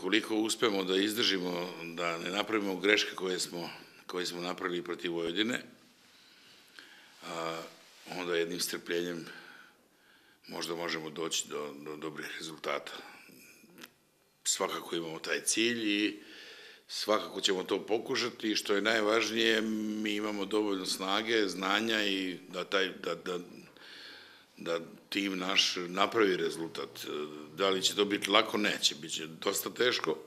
ukoliko uspemo da izdržimo, da ne napravimo greške koje smo napravili protiv Vojvodine, onda jednim strpljenjem možda možemo doći do dobrih rezultata. Svakako imamo taj cilj i svakako ćemo to pokušati i što je najvažnije, mi imamo dovoljno snage, znanja i da tim naš napravi rezultat. Da li će to biti lako? Neće, bit će dosta teško,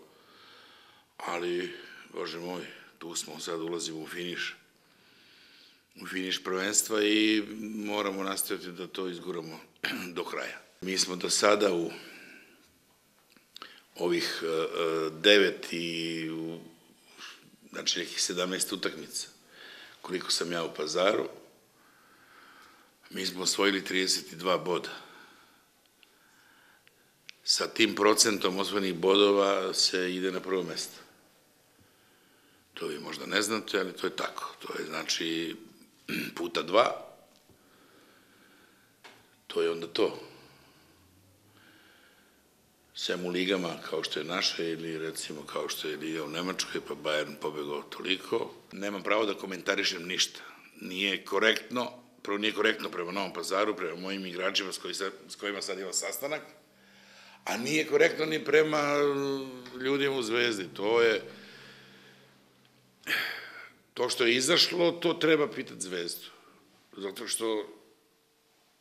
ali, Bože moj, tu smo, sad ulazimo u finiš prvenstva i moramo nastaviti da to izguramo do kraja. Mi smo do sada u ovih 9 i znači nekih 17 utakmica, koliko sam ja u Pazaru, mi smo osvojili 32 boda. Sa tim procentom osvojenih bodova se ide na prvo mesto. To vi možda ne znate, ali to je tako. To je znači puta 2, to je onda to. Sem u ligama kao što je naša ili recimo kao što je liga u Nemačkoj, pa Bayern pobegao toliko. Nemam pravo da komentarišem ništa. Nije korektno, prvo nije korektno prema Novom Pazaru, prema mojim igračima s kojima sad imam sastanak, a nije korektno ni prema ljudima u Zvezdi. To što je izašlo, to treba pitati Zvezdu. Zato što,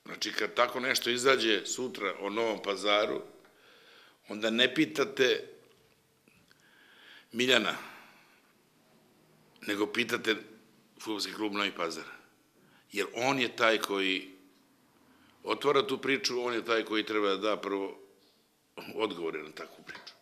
znači, kad tako nešto izađe sutra o Novom Pazaru, onda ne pitate Miljana, nego pitate Fudbalski klub Novi Pazar. Jer on je taj koji otvara tu priču, on je taj koji treba da da prvo odgovore na takvu priču.